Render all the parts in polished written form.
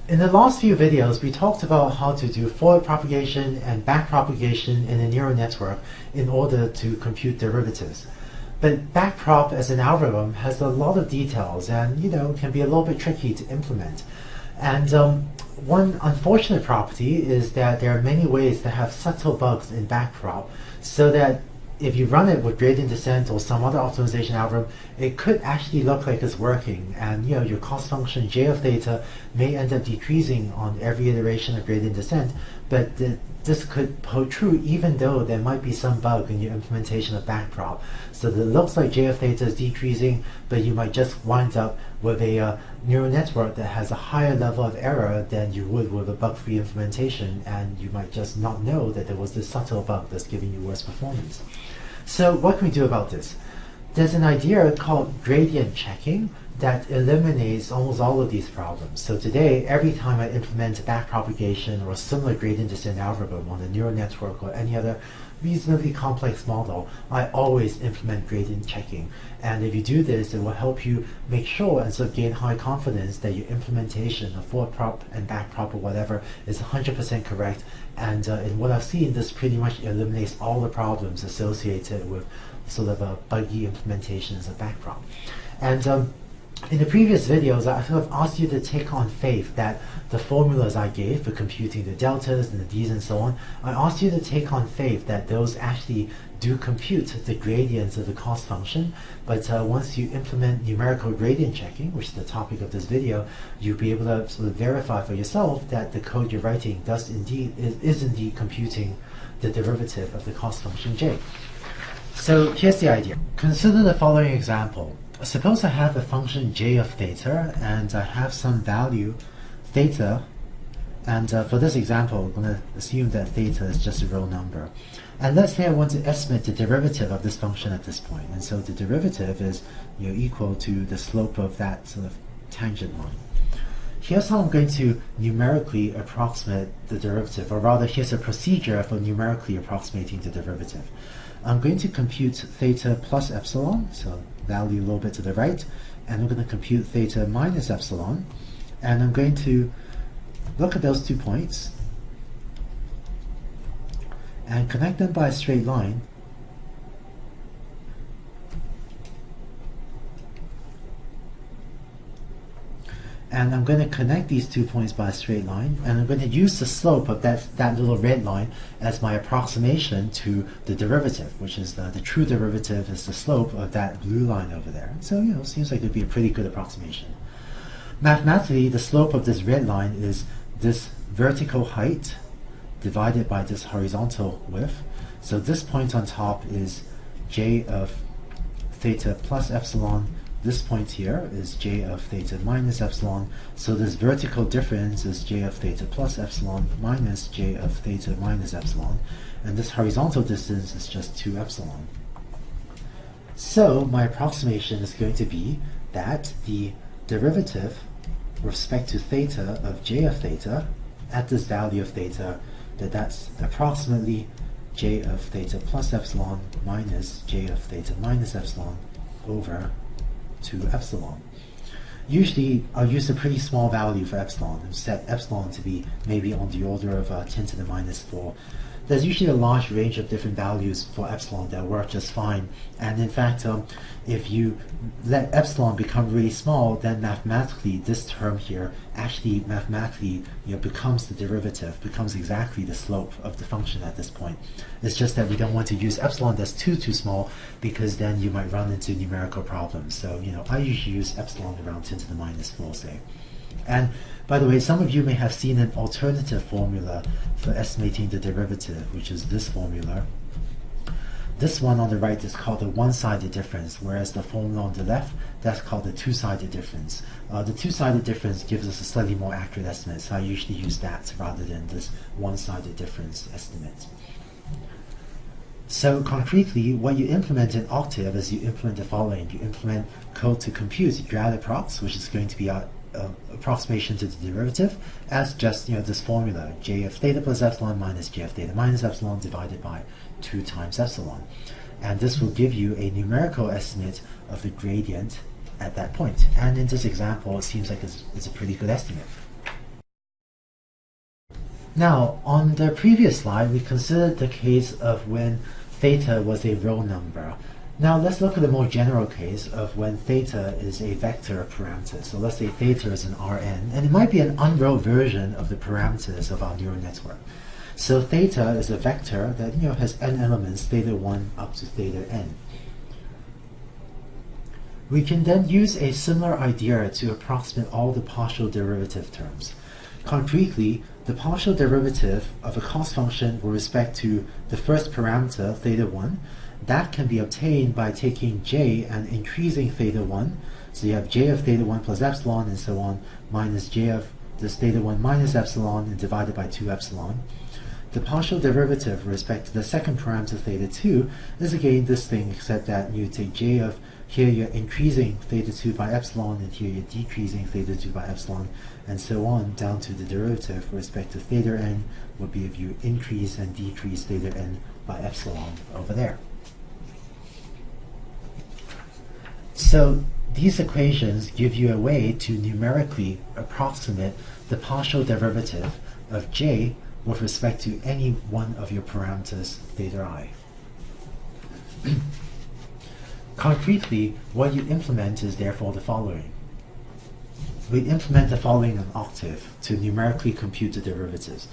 In the last few videos, we talked about how to do forward propagation and back propagation in a neural network in order to compute derivatives. But backprop as an algorithm has a lot of details and can be a little bit tricky to implement. And one unfortunate property is that there are many ways to have subtle bugs in backprop, so that if you run it with gradient descent or some other optimization algorithm, it could actually look like it's working, and your cost function j of theta may end up decreasing on every iteration of gradient descent, but this could hold true even though there might be some bug in your implementation of backprop. So that it looks like j of theta is decreasing, but you might just wind up with a neural network that has a higher level of error than you would with a bug-free implementation, and you might just not know that there was this subtle bug that's giving you worse performance. So what can we do about this? There's an idea called gradient checking that eliminates almost all of these problems. So today, every time I implement backpropagation or a similar gradient descent algorithm on a neural network or any other reasonably complex model, I always implement gradient checking. And if you do this, it will help you make sure and sort of gain high confidence that your implementation of forward prop and back prop or whatever is 100% correct. And in what I've seen, this pretty much eliminates all the problems associated with sort of buggy implementations of backprop. And in the previous videos, I sort of asked you to take on faith that the formulas I gave for computing the deltas and the d's and so on, I asked you to take on faith that those actually do compute the gradients of the cost function. But once you implement numerical gradient checking, which is the topic of this video, you'll be able to sort of verify for yourself that the code you're writing is indeed computing the derivative of the cost function j. So here's the idea. Consider the following example. Suppose I have a function j of theta, and I have some value theta, and for this example, I'm going to assume that theta is just a real number. And let's say I want to estimate the derivative of this function at this point, and so the derivative is equal to the slope of that sort of tangent line. Here's how I'm going to numerically approximate the derivative, or rather here's a procedure for numerically approximating the derivative. I'm going to compute theta plus epsilon, so value a little bit to the right, and I'm going to compute theta minus epsilon, and I'm going to look at those 2 points and connect them by a straight line, and I'm going to connect these 2 points by a straight line, and I'm going to use the slope of that little red line as my approximation to the derivative, which is the true derivative is the slope of that blue line over there. So it seems like it would be a pretty good approximation. Mathematically, the slope of this red line is this vertical height divided by this horizontal width. So this point on top is j of theta plus epsilon. This point here is j of theta minus epsilon, so this vertical difference is j of theta plus epsilon minus j of theta minus epsilon, and this horizontal distance is just 2 epsilon. So my approximation is going to be that the derivative with respect to theta of j of theta at this value of theta, that's approximately j of theta plus epsilon minus j of theta minus epsilon over 2 epsilon. Usually I'll use a pretty small value for epsilon and set epsilon to be maybe on the order of 10 to the minus 4. There's usually a large range of different values for epsilon that work just fine, and in fact if you let epsilon become really small, then mathematically this term here actually mathematically becomes the derivative, becomes exactly the slope of the function at this point. It's just that we don't want to use epsilon that's too small, because then you might run into numerical problems. So I usually use epsilon around 10 to the minus 4, say. And by the way, some of you may have seen an alternative formula for estimating the derivative, which is this formula. This one on the right is called the one-sided difference, whereas the formula on the left, that's called the two-sided difference. The two-sided difference gives us a slightly more accurate estimate, so I usually use that rather than this one-sided difference estimate. So concretely, what you implement in Octave is you implement the following. You implement code to compute grad_approx, which is going to be our approximation to the derivative as just this formula, j of theta plus epsilon minus j of theta minus epsilon divided by 2 times epsilon. And this will give you a numerical estimate of the gradient at that point. And in this example, it seems like it's a pretty good estimate. Now, on the previous slide, we considered the case of when theta was a real number. Now let's look at a more general case of when theta is a vector parameter. So let's say theta is an Rn, and it might be an unreal version of the parameters of our neural network. So theta is a vector that has n elements, theta 1 up to theta n. We can then use a similar idea to approximate all the partial derivative terms. Concretely, the partial derivative of a cost function with respect to the first parameter, theta 1, that can be obtained by taking j and increasing theta 1. So you have j of theta 1 plus epsilon and so on, minus j of this theta 1 minus epsilon and divided by 2 epsilon. The partial derivative with respect to the second parameter, theta 2, is again this thing, except that you take j of, here you're increasing theta 2 by epsilon, and here you're decreasing theta 2 by epsilon, and so on, down to the derivative with respect to theta n would be if you increase and decrease theta n by epsilon over there. So these equations give you a way to numerically approximate the partial derivative of j with respect to any one of your parameters, theta I. Concretely, what you implement is therefore the following. We implement the following in octave to numerically compute the derivatives.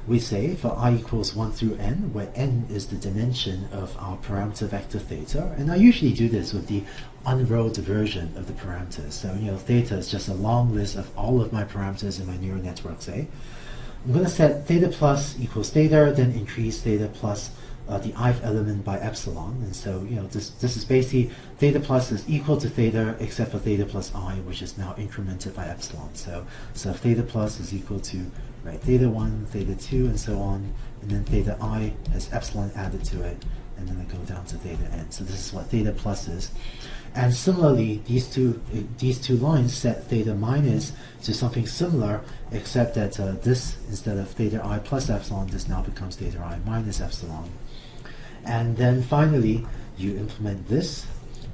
We say for I equals 1 through n, where n is the dimension of our parameter vector theta, and I usually do this with the unrolled version of the parameters. So theta is just a long list of all of my parameters in my neural network, say. I'm going to set theta plus equals theta, then increase theta plus the ith element by epsilon, and so this is basically theta plus is equal to theta except for theta plus I, which is now incremented by epsilon. So theta plus is equal to theta 1, theta 2, and so on, and then theta I has epsilon added to it, and then I go down to theta n. So this is what theta plus is. And similarly, these two lines set theta minus to something similar, except that this, instead of theta I plus epsilon, this now becomes theta I minus epsilon. And then finally, you implement this,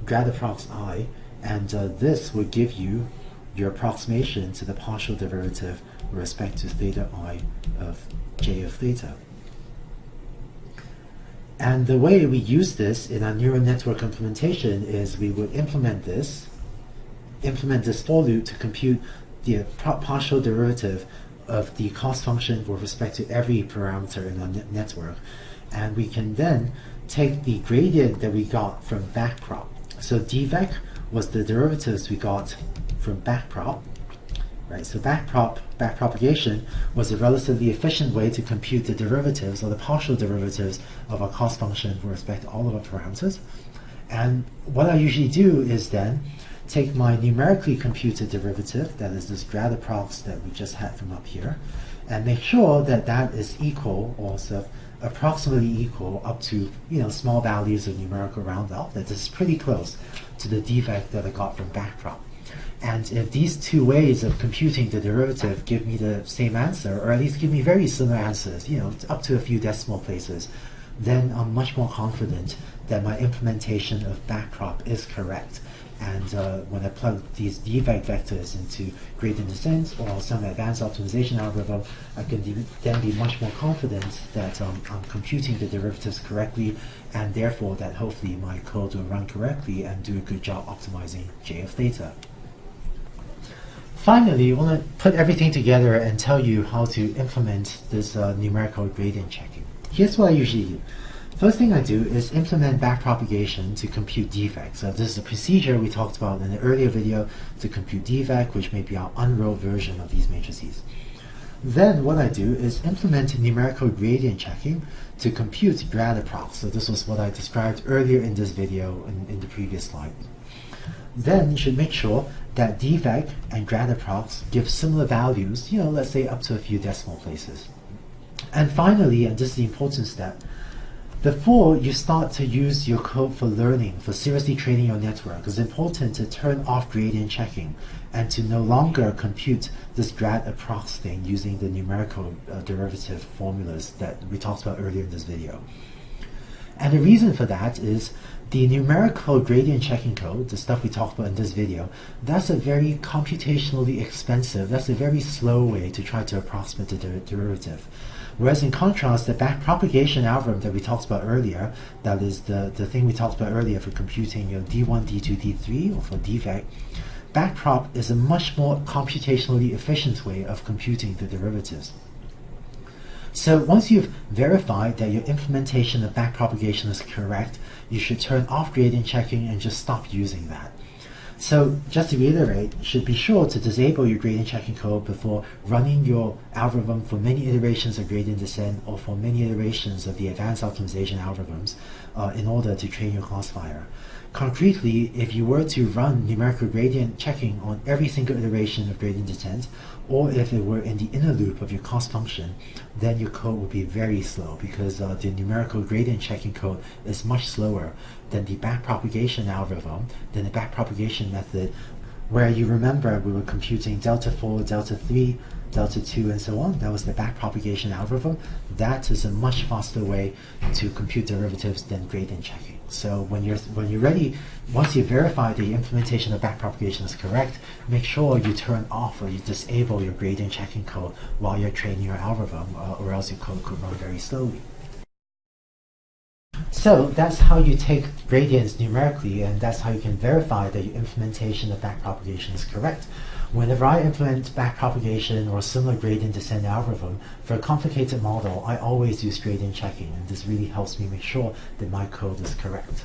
grad approx I, and this will give you your approximation to the partial derivative with respect to theta I of j of theta. And the way we use this in our neural network implementation is we would implement this for loop to compute the partial derivative of the cost function with respect to every parameter in our network. And we can then take the gradient that we got from backprop. So dvec was the derivatives we got from backprop. So backpropagation was a relatively efficient way to compute the derivatives or the partial derivatives of our cost function with respect to all of our parameters. And what I usually do is then take my numerically computed derivative, that is this grad approx that we just had from up here, and make sure that that is equal, or sort of approximately equal, up to small values of numerical roundoff, that this is pretty close to the dvec that I got from backprop. And if these two ways of computing the derivative give me the same answer, or at least give me very similar answers, up to a few decimal places, then I'm much more confident that my implementation of backprop is correct. And when I plug these dvec vectors into gradient descent or some advanced optimization algorithm, I can then be much more confident that I'm computing the derivatives correctly, and therefore that hopefully my code will run correctly and do a good job optimizing j of theta. Finally, I want to put everything together and tell you how to implement this numerical gradient checking. Here's what I usually do. First thing I do is implement backpropagation to compute dvec. So this is a procedure we talked about in the earlier video to compute dvec, which may be our unrolled version of these matrices. Then what I do is implement numerical gradient checking to compute grad approx. So this was what I described earlier in this video in the previous slide. Then you should make sure that dvec and grad approx give similar values, let's say up to a few decimal places. And finally, and this is the important step, before you start to use your code for learning, for seriously training your network, it's important to turn off gradient checking and to no longer compute this grad approx thing using the numerical derivative formulas that we talked about earlier in this video. And the reason for that is the numerical gradient checking code, the stuff we talked about in this video, that's a very computationally expensive, that's a very slow way to try to approximate the derivative. Whereas in contrast, the backpropagation algorithm that we talked about earlier, that is the thing we talked about earlier for computing D1, D2, D3, or for dvec, backprop is a much more computationally efficient way of computing the derivatives. So once you've verified that your implementation of backpropagation is correct, you should turn off gradient checking and just stop using that. So just to reiterate, you should be sure to disable your gradient checking code before running your algorithm for many iterations of gradient descent or for many iterations of the advanced optimization algorithms in order to train your classifier. Concretely, if you were to run numerical gradient checking on every single iteration of gradient descent, or if it were in the inner loop of your cost function, then your code would be very slow because the numerical gradient checking code is much slower than the backpropagation algorithm, than the backpropagation method, where you remember we were computing delta 4, delta 3, delta 2, and so on. That was the backpropagation algorithm. That is a much faster way to compute derivatives than gradient checking. So when you're ready, once you verify the implementation of backpropagation is correct, make sure you turn off or you disable your gradient checking code while you're training your algorithm, or else your code could run very slowly. So that's how you take gradients numerically, and that's how you can verify that your implementation of backpropagation is correct. Whenever I implement backpropagation or similar gradient descent algorithm for a complicated model, I always use gradient checking, and this really helps me make sure that my code is correct.